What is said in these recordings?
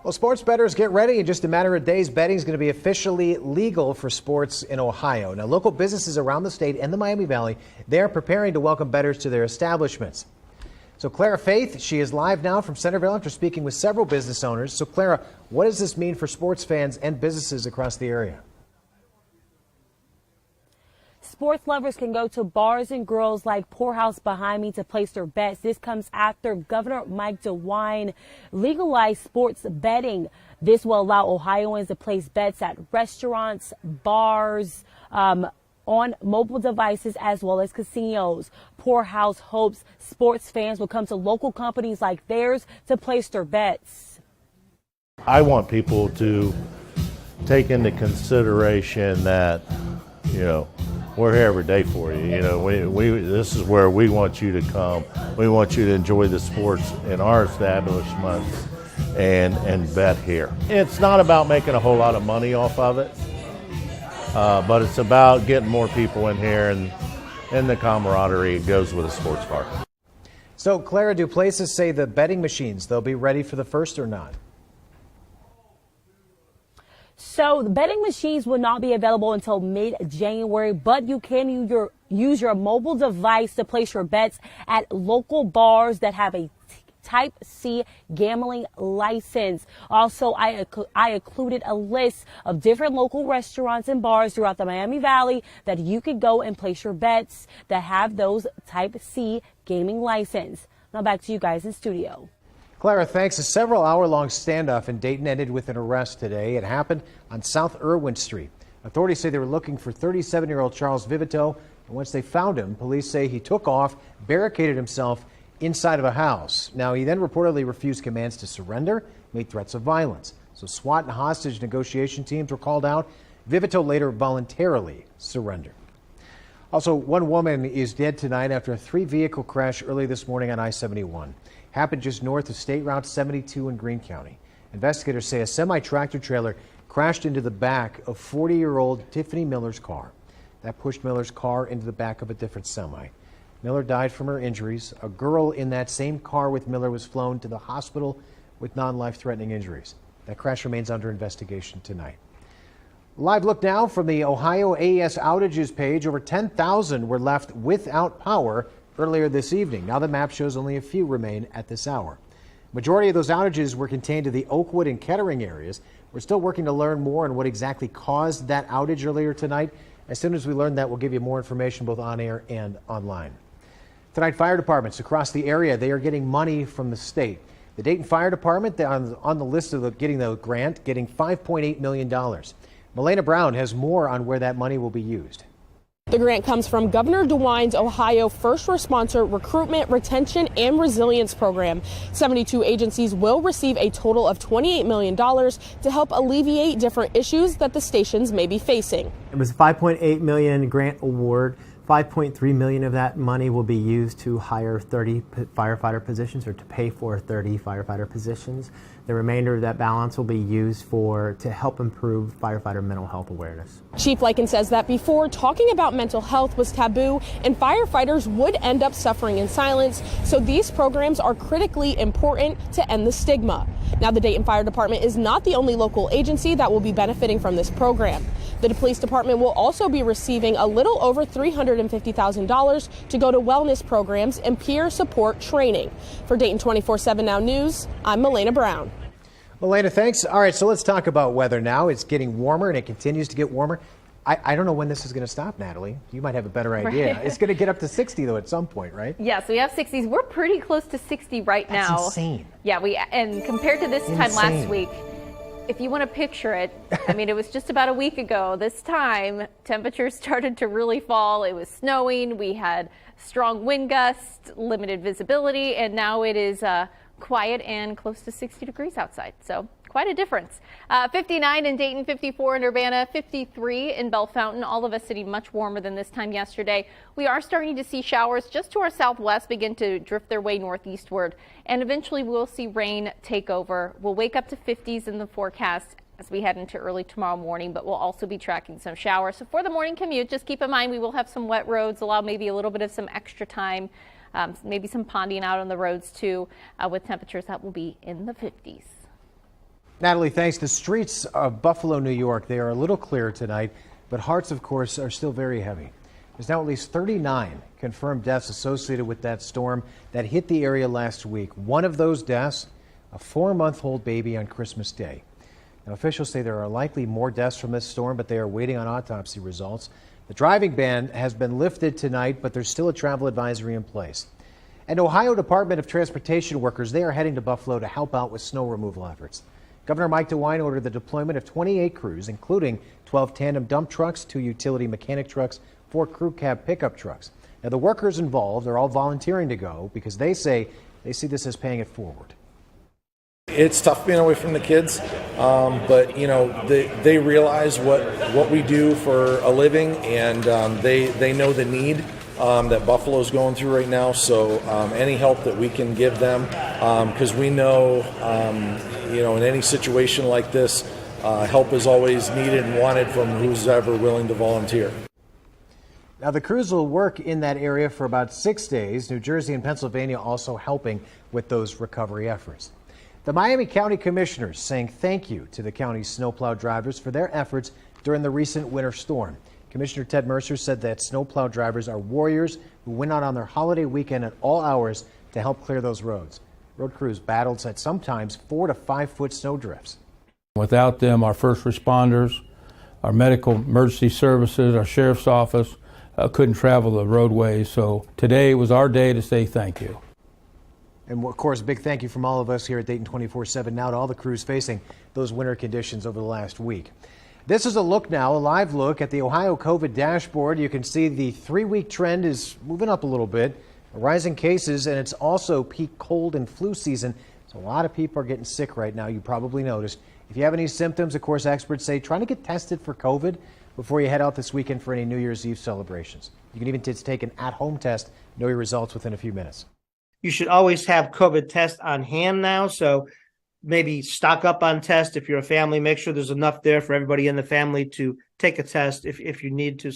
Well, sports bettors, get ready. In just a matter of days, betting is going to be officially legal for sports in Ohio. Now, local businesses around the state and the Miami Valley, they're preparing to welcome bettors to their establishments. So Clara Faith, she is live now from Centerville after speaking with several business owners. So Clara, what does this mean for sports fans and businesses across the area? Sports lovers can go to bars and grills like Poorhouse behind me to place their bets. This comes after Governor Mike DeWine legalized sports betting. This will allow Ohioans to place bets at restaurants, bars, on mobile devices, as well as casinos. Poorhouse hopes sports fans will come to local companies like theirs to place their bets. I want people to take into consideration that, we're here every day for you. This is where we want you to come. We want you to enjoy the sports in our establishments and bet here. It's not about making a whole lot of money off of it, but it's about getting more people in here and the camaraderie goes with a sports bar. So, Clara, do places say the betting machines, they'll be ready for the first or not? So the betting machines will not be available until mid-January, but you can use your mobile device to place your bets at local bars that have a Type C gambling license. Also, I included a list of different local restaurants and bars throughout the Miami Valley that you could go and place your bets that have those Type C gaming license. Now back to you guys in studio. Clara, thanks. A several-hour-long standoff in Dayton ended with an arrest today. It happened on South Irwin Street. Authorities say they were looking for 37-year-old Charles Vivito, and once they found him, police say he took off, barricaded himself inside of a house. Now, he then reportedly refused commands to surrender, made threats of violence. So SWAT and hostage negotiation teams were called out. Vivito later voluntarily surrendered. Also, one woman is dead tonight after a three-vehicle crash early this morning on I-71. Happened just north of State Route 72 in Greene County. Investigators say a semi-tractor trailer crashed into the back of 40-year-old Tiffany Miller's car. That pushed Miller's car into the back of a different semi. Miller died from her injuries. A girl in that same car with Miller was flown to the hospital with non-life-threatening injuries. That crash remains under investigation tonight. Live look now from the Ohio AES outages page. Over 10,000 were left without power earlier this evening. Now the map shows only a few remain at this hour. Majority of those outages were contained to the Oakwood and Kettering areas. We're still working to learn more on what exactly caused that outage earlier tonight. As soon as we learn that, we'll give you more information both on air and online. Tonight, fire departments across the area, they are getting money from the state. The Dayton Fire Department, on the list of getting the grant, getting $5.8 million. Melena Brown has more on where that money will be used. The grant comes from Governor DeWine's Ohio First Responder Recruitment, Retention, and Resilience Program. 72 agencies will receive a total of $28 million to help alleviate different issues that the stations may be facing. It was a $5.8 million grant award. $5.3 million of that money will be used to hire 30 firefighter positions, or to pay for 30 firefighter positions. The remainder of that balance will be used to help improve firefighter mental health awareness. Chief Lycan says that before, talking about mental health was taboo and firefighters would end up suffering in silence, so these programs are critically important to end the stigma. Now, the Dayton Fire Department is not the only local agency that will be benefiting from this program. The police department will also be receiving a little over $350,000 to go to wellness programs and peer support training. For Dayton 24/7 Now News, I'm Melena Brown. Melena, thanks. All right, so let's talk about weather now. It's getting warmer and it continues to get warmer. I don't know when this is going to stop, Natalie. You might have a better idea. Right. It's going to get up to 60, though, at some point, right? Yes, we have 60s. We're pretty close to 60 right now. That's insane. Yeah, and compared to this time last week, if you want to picture it, I mean, it was just about a week ago. This time, temperatures started to really fall. It was snowing. We had strong wind gusts, limited visibility, and now it is quiet and close to 60 degrees outside. So quite a difference. 59 in Dayton, 54 in Urbana, 53 in Bellefontaine. All of us sitting much warmer than this time yesterday. We are starting to see showers just to our southwest begin to drift their way northeastward, and eventually we'll see rain take over. We'll wake up to 50s in the forecast as we head into early tomorrow morning, but we'll also be tracking some showers. So for the morning commute, just keep in mind we will have some wet roads, allow maybe a little bit of some extra time, maybe some ponding out on the roads too, with temperatures that will be in the 50s. Natalie, thanks. The streets of Buffalo, New York, they are a little clearer tonight, but hearts, of course, are still very heavy. There's now at least 39 confirmed deaths associated with that storm that hit the area last week. One of those deaths, a 4-month-old baby on Christmas Day. Now, officials say there are likely more deaths from this storm, but they are waiting on autopsy results. The driving ban has been lifted tonight, but there's still a travel advisory in place. And Ohio Department of Transportation workers, they are heading to Buffalo to help out with snow removal efforts. Governor Mike DeWine ordered the deployment of 28 crews, including 12 tandem dump trucks, 2 utility mechanic trucks, 4 crew cab pickup trucks. Now, the workers involved are all volunteering to go because they say they see this as paying it forward. It's tough being away from the kids, but you know they realize what we do for a living, and they know the need that Buffalo's going through right now. So any help that we can give them, because we know in any situation like this, help is always needed and wanted from who's ever willing to volunteer. Now, the crews will work in that area for about 6 days. New Jersey and Pennsylvania also helping with those recovery efforts. The Miami County Commissioners saying thank you to the county's snowplow drivers for their efforts during the recent winter storm. Commissioner Ted Mercer said that snowplow drivers are warriors who went out on their holiday weekend at all hours to help clear those roads. Road crews battled at sometimes 4 to 5 foot snow drifts. Without them, our first responders, our medical emergency services, our sheriff's office couldn't travel the roadways. So today was our day to say thank you. And of course, a big thank you from all of us here at Dayton 24/7 now to all the crews facing those winter conditions over the last week. This is a look now, a live look at the Ohio COVID dashboard. You can see the 3-week trend is moving up a little bit, rising cases, and it's also peak cold and flu season. So a lot of people are getting sick right now. You probably noticed. If you have any symptoms, of course, experts say trying to get tested for COVID before you head out this weekend for any New Year's Eve celebrations. You can even take an at-home test, know your results within a few minutes. You should always have COVID test on hand now, so maybe stock up on tests. If you're a family, make sure there's enough there for everybody in the family to take a test if you need to.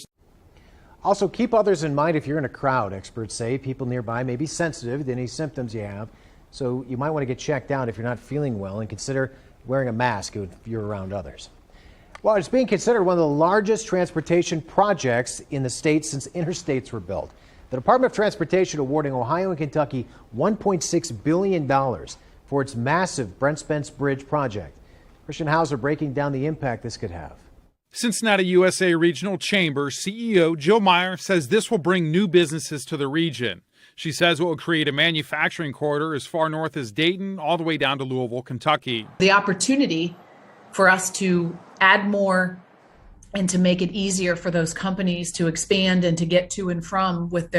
Also, keep others in mind if you're in a crowd. Experts say people nearby may be sensitive to any symptoms you have, so you might want to get checked out if you're not feeling well and consider wearing a mask if you're around others. Well, it's being considered one of the largest transportation projects in the state since interstates were built. The Department of Transportation awarding Ohio and Kentucky $1.6 billion for its massive Brent Spence Bridge project. Christian Hauser breaking down the impact this could have. Cincinnati USA Regional Chamber CEO Jill Meyer says this will bring new businesses to the region. She says it will create a manufacturing corridor as far north as Dayton all the way down to Louisville, Kentucky. The opportunity for us to add more and to make it easier for those companies to expand and to get to and from with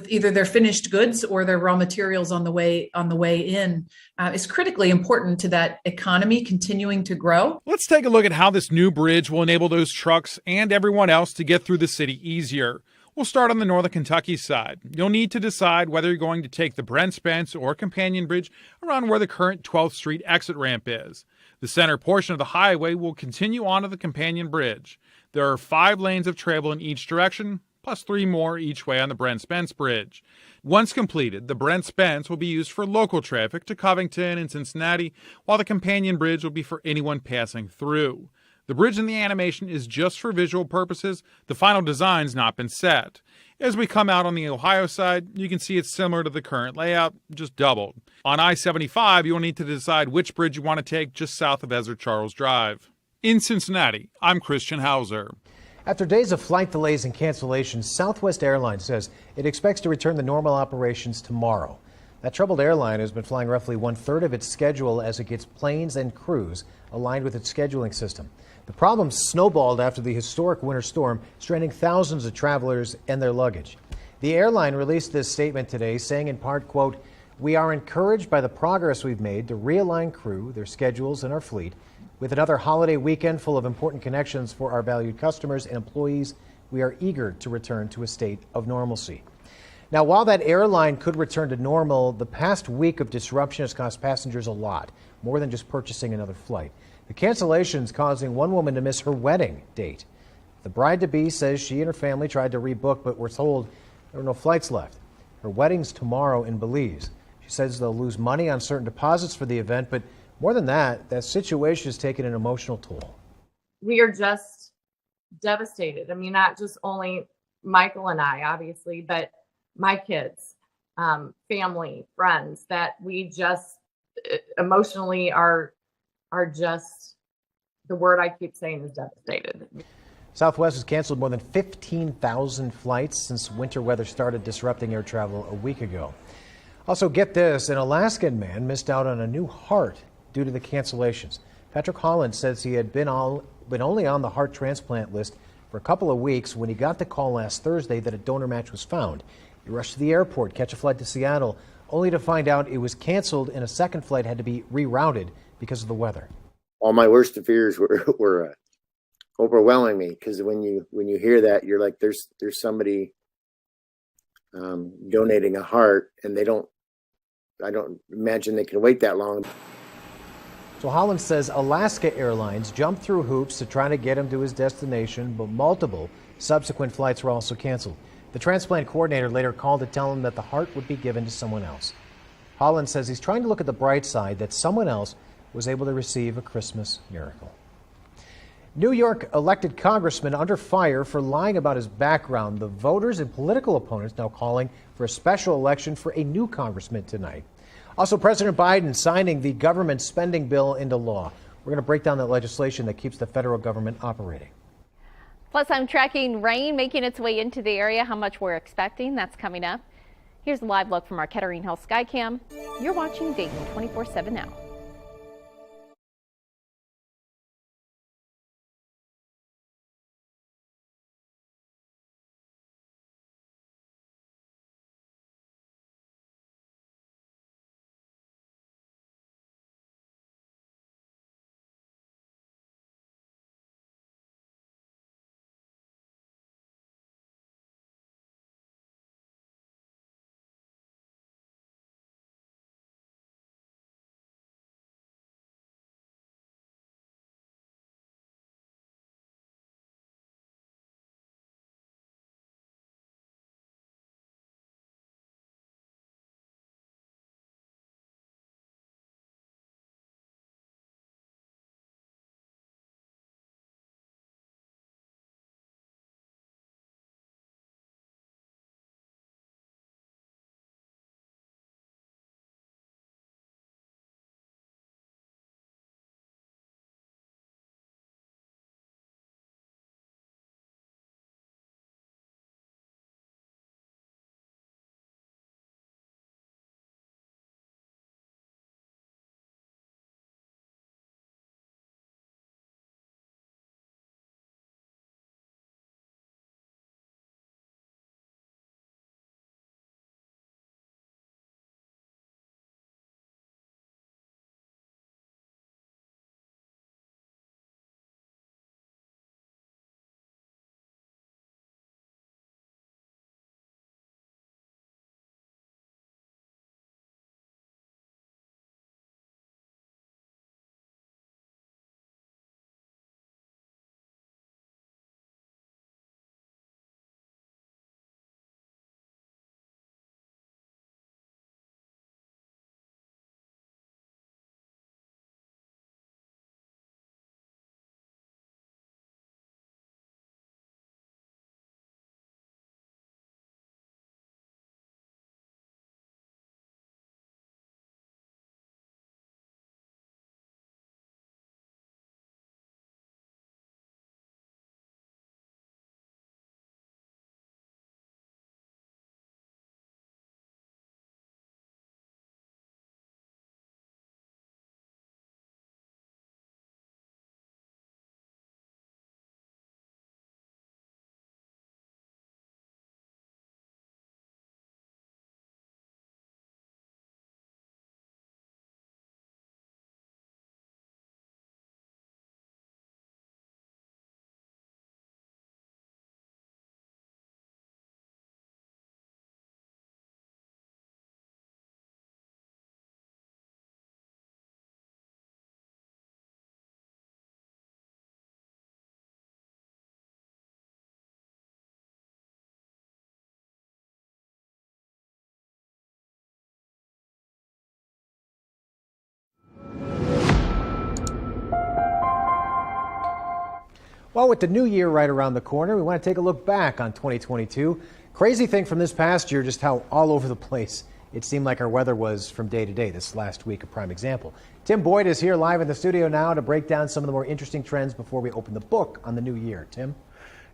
either their finished goods or their raw materials on the way in is critically important to that economy continuing to grow. Let's take a look at how this new bridge will enable those trucks and everyone else to get through the city easier. We'll start on the northern Kentucky side. You'll need to decide whether you're going to take the Brent Spence or Companion Bridge around where the current 12th Street exit ramp is. The center portion of the highway will continue onto the Companion Bridge. There are 5 lanes of travel in each direction, plus 3 more each way on the Brent Spence Bridge. Once completed, the Brent Spence will be used for local traffic to Covington and Cincinnati, while the Companion Bridge will be for anyone passing through. The bridge in the animation is just for visual purposes. The final design's not been set. As we come out on the Ohio side, you can see it's similar to the current layout, just doubled. On I-75, you'll need to decide which bridge you want to take just south of Ezra Charles Drive. In Cincinnati, I'm Christian Hauser. After days of flight delays and cancellations, Southwest Airlines says it expects to return to normal operations tomorrow. That troubled airline has been flying roughly 1/3 of its schedule as it gets planes and crews aligned with its scheduling system. The problem snowballed after the historic winter storm, stranding thousands of travelers and their luggage. The airline released this statement today, saying in part, quote, "We are encouraged by the progress we've made to realign crew, their schedules, and our fleet. With another holiday weekend full of important connections for our valued customers and employees, we are eager to return to a state of normalcy." Now, while that airline could return to normal, the past week of disruption has cost passengers a lot, more than just purchasing another flight. The cancellations causing one woman to miss her wedding date. The bride-to-be says she and her family tried to rebook, but were told there were no flights left. Her wedding's tomorrow in Belize. She says they'll lose money on certain deposits for the event, but More than that situation has taken an emotional toll. We are just devastated. I mean, not just only Michael and I, obviously, but my kids, family, friends, that we just emotionally are just, the word I keep saying is devastated. Southwest has canceled more than 15,000 flights since winter weather started disrupting air travel a week ago. Also, get this, an Alaskan man missed out on a new heart due to the cancellations. Patrick Holland says he had been only on the heart transplant list for a couple of weeks when he got the call last Thursday that a donor match was found. He rushed to the airport, catch a flight to Seattle, only to find out it was canceled and a second flight had to be rerouted because of the weather. All my worst fears were overwhelming me, because when you hear that, you're like, there's somebody donating a heart, and I don't imagine they can wait that long. So Holland says Alaska Airlines jumped through hoops to try to get him to his destination, but multiple subsequent flights were also canceled. The transplant coordinator later called to tell him that the heart would be given to someone else. Holland says he's trying to look at the bright side, that someone else was able to receive a Christmas miracle. New York elected congressman under fire for lying about his background. The voters and political opponents now calling for a special election for a new congressman tonight. Also, President Biden signing the government spending bill into law. We're going to break down that legislation that keeps the federal government operating. Plus, I'm tracking rain making its way into the area, how much we're expecting. That's coming up. Here's a live look from our Kettering Hill Skycam. You're watching Dayton 24/7 now. Well, with the new year right around the corner, we want to take a look back on 2022. Crazy thing from this past year, just how all over the place it seemed like our weather was from day to day. This last week, a prime example. Tim Boyd is here live in the studio now to break down some of the more interesting trends before we open the book on the new year. Tim?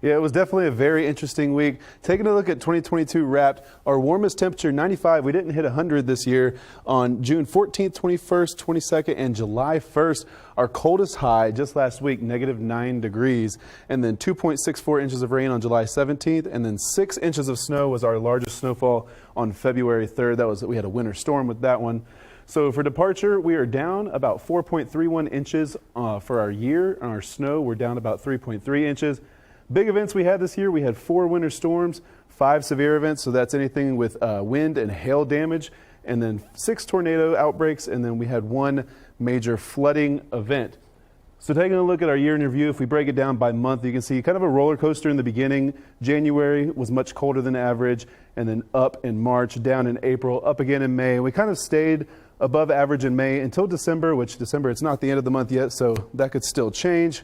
Yeah, it was definitely a very interesting week. Taking a look at 2022 wrapped, our warmest temperature, 95. We didn't hit 100 this year on June 14th, 21st, 22nd, and July 1st. Our coldest high just last week, -9 degrees, and then 2.64 inches of rain on July 17th, and then 6 inches of snow was our largest snowfall on February 3rd. We had a winter storm with that one. So for departure, we are down about 4.31 inches for our year. On our snow, we're down about 3.3 inches. Big events we had this year, we had 4 winter storms, 5 severe events, so that's anything with wind and hail damage, and then 6 tornado outbreaks, and then we had 1 major flooding event. So taking a look at our year in review, if we break it down by month, you can see kind of a roller coaster in the beginning. January was much colder than average, and then up in March, down in April, up again in May. We kind of stayed above average in May until December, which December, it's not the end of the month yet, so that could still change.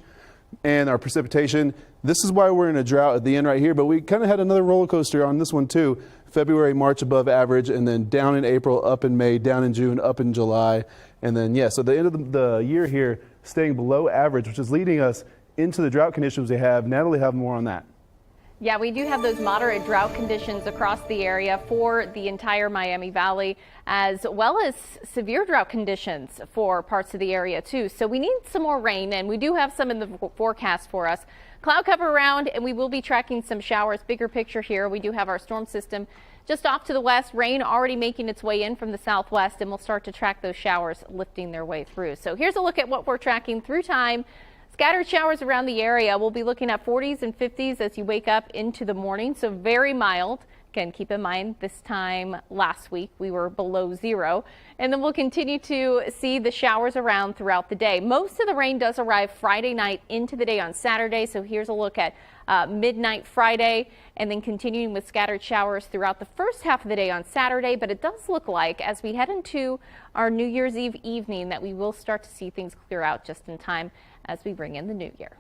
And our precipitation, this is why we're in a drought at the end right here, but we kind of had another roller coaster on this one too. February, March above average, and then down in April, up in May, down in June, up in July. And then, so the end of the year here, staying below average, which is leading us into the drought conditions we have. Natalie, have more on that. Yeah, we do have those moderate drought conditions across the area for the entire Miami Valley, as well as severe drought conditions for parts of the area too. So we need some more rain, and we do have some in the forecast for us. Cloud cover around, and we will be tracking some showers. Bigger picture here, we do have our storm system just off to the west. Rain already making its way in from the southwest, and we'll start to track those showers lifting their way through. So here's a look at what we're tracking through time. Scattered showers around the area. We'll be looking at 40s and 50s as you wake up into the morning, so very mild. Again, keep in mind this time last week we were below 0. And then we'll continue to see the showers around throughout the day. Most of the rain does arrive Friday night into the day on Saturday, so here's a look at midnight Friday, and then continuing with scattered showers throughout the first half of the day on Saturday. But it does look like as we head into our New Year's Eve evening that we will start to see things clear out just in time as we bring in the new year.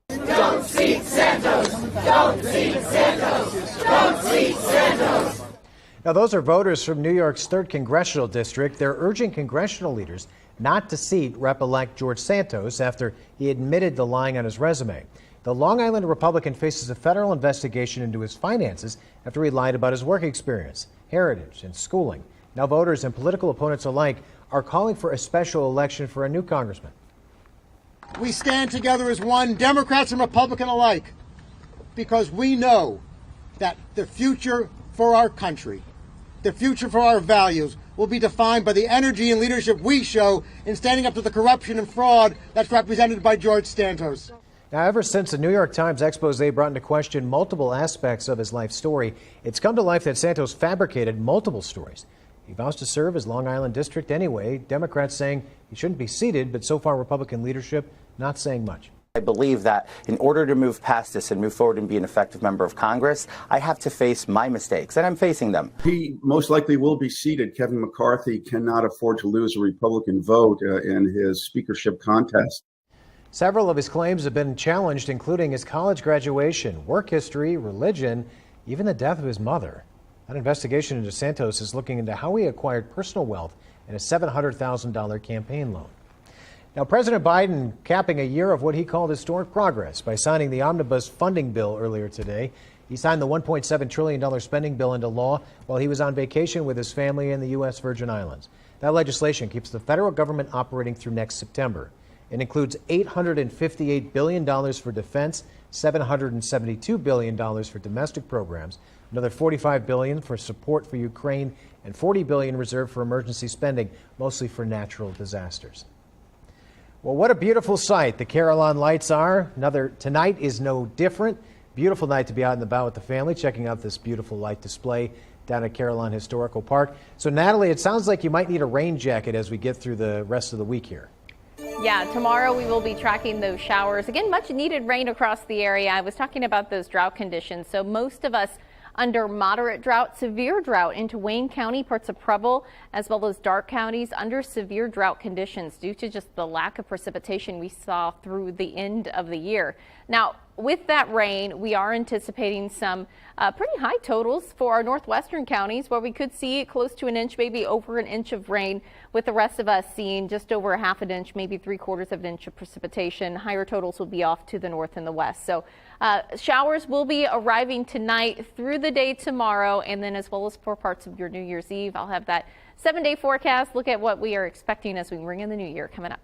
Don't seek Santos! Don't seek Santos! Don't seek Santos! Now, those are voters from New York's 3rd Congressional District. They're urging congressional leaders not to seat Rep-elect George Santos after he admitted to lying on his resume. The Long Island Republican faces a federal investigation into his finances after he lied about his work experience, heritage, and schooling. Now, voters and political opponents alike are calling for a special election for a new congressman. We stand together as one, Democrats and Republican alike, because we know that the future for our country, the future for our values, will be defined by the energy and leadership we show in standing up to the corruption and fraud that's represented by George Santos. Now, ever since the New York Times expose brought into question multiple aspects of his life story, it's come to life that Santos fabricated multiple stories. He vows to serve his Long Island district anyway, Democrats saying he shouldn't be seated, but so far Republican leadership not saying much. I believe that in order to move past this and move forward and be an effective member of Congress, I have to face my mistakes, and I'm facing them. He most likely will be seated. Kevin McCarthy cannot afford to lose a Republican vote in his speakership contest. Several of his claims have been challenged, including his college graduation, work history, religion, even the death of his mother. That investigation into Santos is looking into how he acquired personal wealth and a $700,000 campaign loan. Now, President Biden capping a year of what he called historic progress by signing the omnibus funding bill earlier today. He signed the $1.7 trillion spending bill into law while he was on vacation with his family in the U.S. Virgin Islands. That legislation keeps the federal government operating through next September. It includes $858 billion for defense, $772 billion for domestic programs, another $45 billion for support for Ukraine, and $40 billion reserved for emergency spending, mostly for natural disasters. Well, what a beautiful sight the Carillon lights are. Tonight is no different. Beautiful night to be out and about with the family, checking out this beautiful light display down at Carillon Historical Park. So, Natalie, it sounds like you might need a rain jacket as we get through the rest of the week here. Yeah, tomorrow we will be tracking those showers. Again, much needed rain across the area. I was talking about those drought conditions. So most of us under moderate drought, severe drought into Wayne County, parts of Preble, as well as Darke counties under severe drought conditions due to just the lack of precipitation we saw through the end of the year. Now, with that rain, we are anticipating some pretty high totals for our northwestern counties, where we could see close to an inch, maybe over an inch of rain, with the rest of us seeing just over a half an inch, maybe 3/4 of an inch of precipitation. Higher totals will be off to the north and the west. So showers will be arriving tonight, through the day tomorrow, and then as well as for parts of your New Year's Eve. I'll have that 7-day forecast. Look at what we are expecting as we ring in the new year coming up.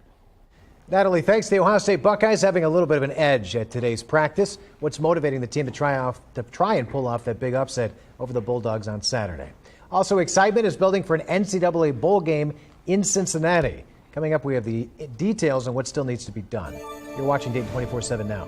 Natalie, thanks. The Ohio State Buckeyes having a little bit of an edge at today's practice. What's motivating the team to try and pull off that big upset over the Bulldogs on Saturday? Also, excitement is building for an NCAA bowl game in Cincinnati. Coming up, we have the details on what still needs to be done. You're watching Dayton 24/7 now.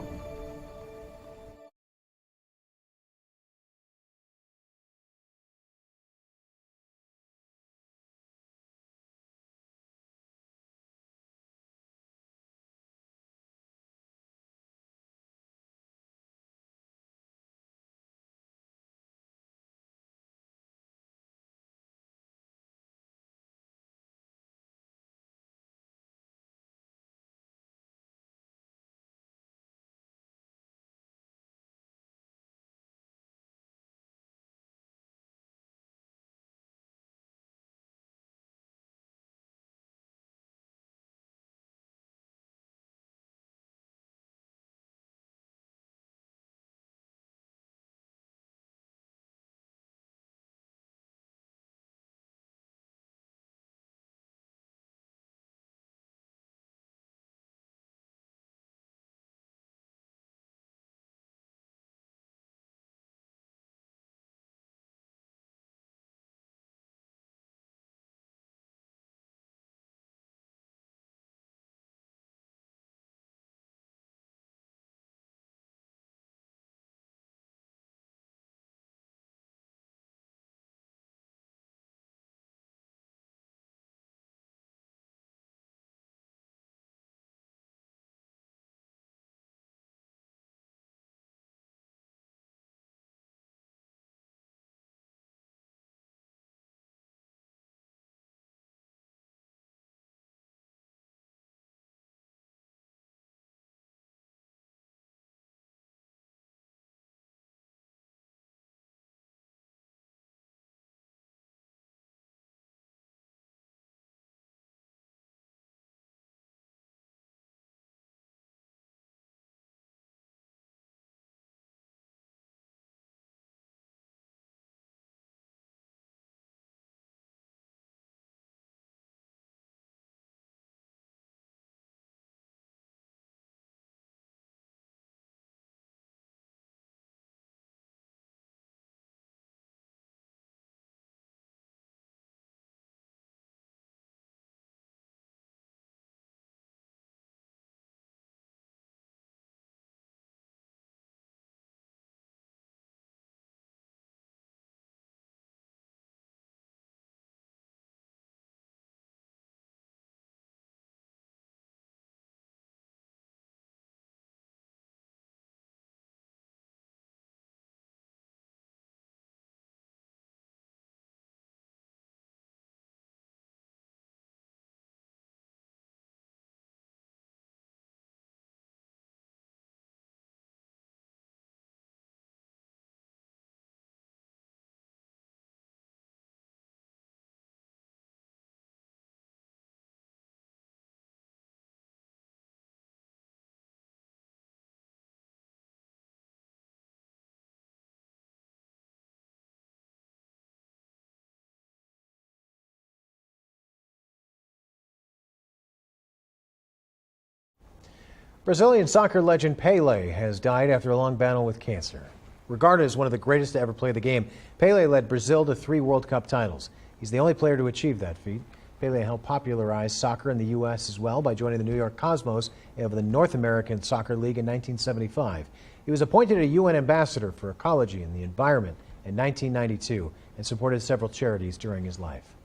Brazilian soccer legend Pele has died after a long battle with cancer. Regarded as one of the greatest to ever play the game, Pele led Brazil to 3 World Cup titles. He's the only player to achieve that feat. Pele helped popularize soccer in the U.S. as well by joining the New York Cosmos of the North American Soccer League in 1975. He was appointed a UN ambassador for ecology and the environment in 1992 and supported several charities during his life.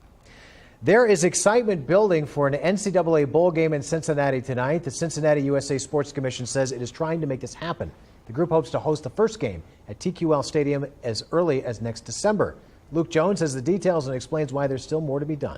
There is excitement building for an NCAA bowl game in Cincinnati tonight. The Cincinnati USA Sports Commission says it is trying to make this happen. The group hopes to host the first game at TQL Stadium as early as next December. Luke Jones has the details and explains why there's still more to be done.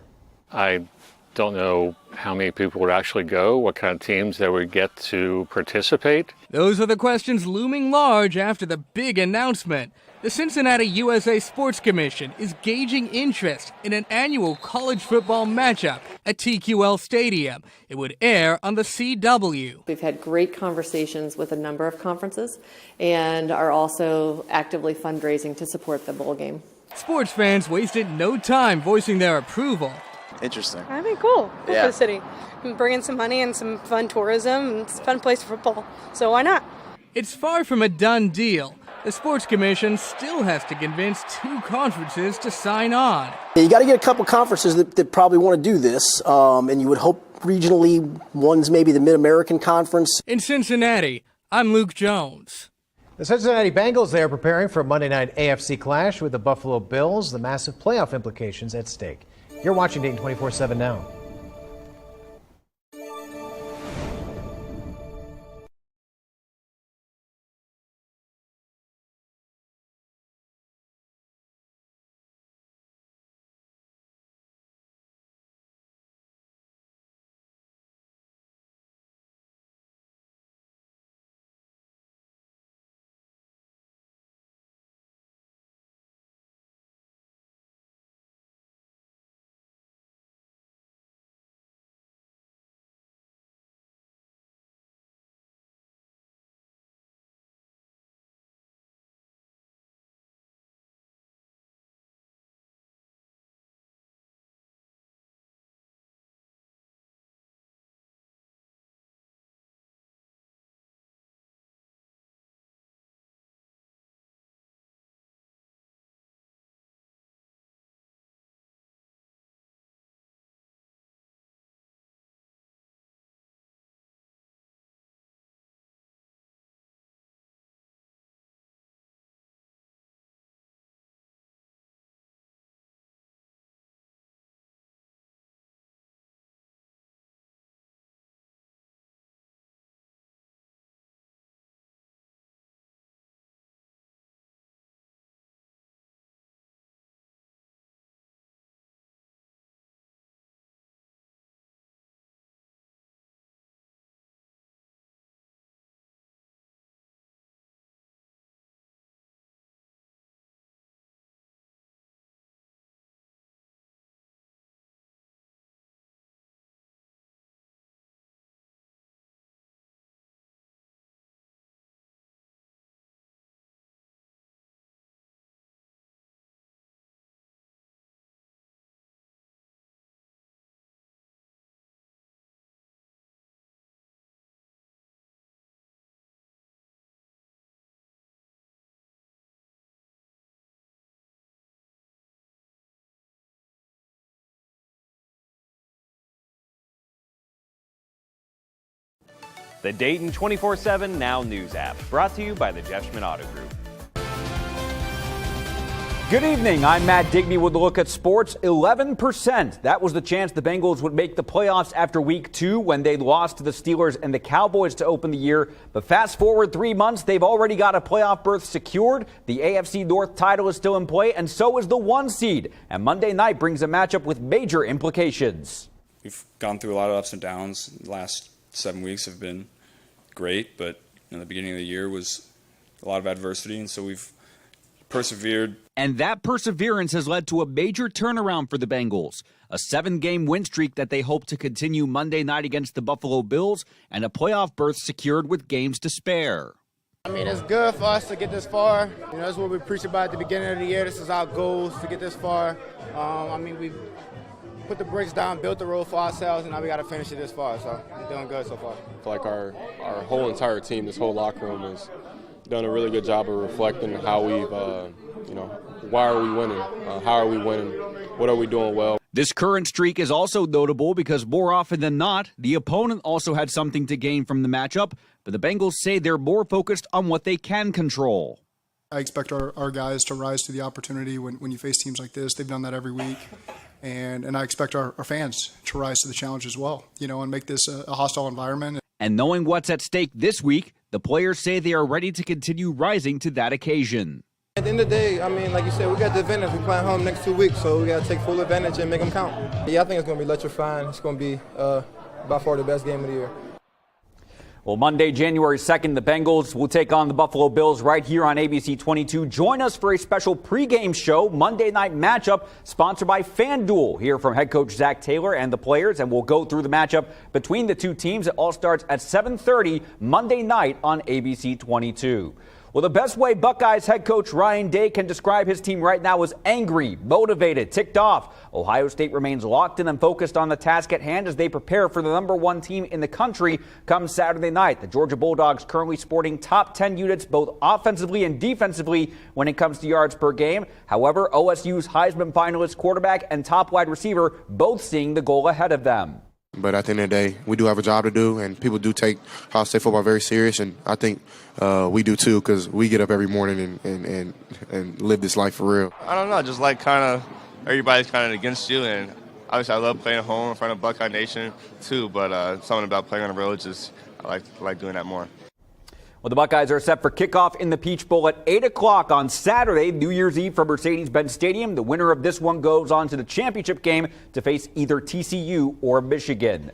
I Don't know how many people would actually go, what kind of teams that would get to participate. Those are the questions looming large after the big announcement. The Cincinnati USA Sports Commission is gauging interest in an annual college football matchup at TQL Stadium. It would air on the CW. We've had great conversations with a number of conferences and are also actively fundraising to support the bowl game. Sports fans wasted no time voicing their approval. Interesting. I think cool Yeah. for the city. Bring in some money and some fun tourism, and it's a fun place for football. So why not? It's far from a done deal. The Sports Commission still has to convince 2 conferences to sign on. You got to get a couple conferences that probably want to do this, and you would hope regionally one's maybe the Mid-American Conference. In Cincinnati, I'm Luke Jones. The Cincinnati Bengals, they are preparing for a Monday night AFC clash with the Buffalo Bills, the massive playoff implications at stake. You're watching Dayton 24/7 now. The Dayton 24/7 Now News app, brought to you by the Jeff Schmidt Auto Group. Good evening. I'm Matt Digby with a look at sports. 11%. That was the chance the Bengals would make the playoffs after week 2 when they lost to the Steelers and the Cowboys to open the year. But fast forward 3 months, they've already got a playoff berth secured. The AFC North title is still in play, and so is the 1 seed. And Monday night brings a matchup with major implications. We've gone through a lot of ups and downs. The last 7 weeks have been great, but the beginning of the year was a lot of adversity, and so we've persevered. And that perseverance has led to a major turnaround for the Bengals. A 7-game win streak that they hope to continue Monday night against the Buffalo Bills, and a playoff berth secured with games to spare. I mean, it's good for us to get this far. That's what we preached about at the beginning of the year. This is our goals, to get this far. We've put the bricks down, built the road for ourselves, and now we got to finish it this far. So we're doing good so far. I feel like our whole entire team, this whole locker room, has done a really good job of reflecting how we've, why are we winning? How are we winning? What are we doing well? This current streak is also notable because more often than not, the opponent also had something to gain from the matchup, but the Bengals say they're more focused on what they can control. I expect our guys to rise to the opportunity when you face teams like this. They've done that every week. And I expect our fans to rise to the challenge as well, and make this a hostile environment. And knowing what's at stake this week, the players say they are ready to continue rising to that occasion. At the end of the day, I mean, like you said, we got the advantage. We play home next 2 weeks, so we got to take full advantage and make them count. Yeah, I think it's going to be electrifying. It's going to be by far the best game of the year. Well, Monday, January 2nd, the Bengals will take on the Buffalo Bills right here on ABC 22. Join us for a special pregame show, Monday night matchup, sponsored by FanDuel. Hear from head coach Zach Taylor and the players, and we'll go through the matchup between the two teams. It all starts at 7:30 Monday night on ABC 22. Well, the best way Buckeyes head coach Ryan Day can describe his team right now is angry, motivated, ticked off. Ohio State remains locked in and focused on the task at hand as they prepare for the #1 team in the country come Saturday night. The Georgia Bulldogs currently sporting top 10 units both offensively and defensively when it comes to yards per game. However, OSU's Heisman finalist quarterback and top wide receiver both seeing the goal ahead of them. But at the end of the day, we do have a job to do, and people do take Ohio State football very serious, and I think we do too, because we get up every morning and live this life for real. I don't know, just like kind of everybody's kind of against you, and obviously I love playing at home in front of Buckeye Nation too, but something about playing on the road, just I like doing that more. Well, the Buckeyes are set for kickoff in the Peach Bowl at 8 o'clock on Saturday, New Year's Eve from Mercedes-Benz Stadium. The winner of this one goes on to the championship game to face either TCU or Michigan.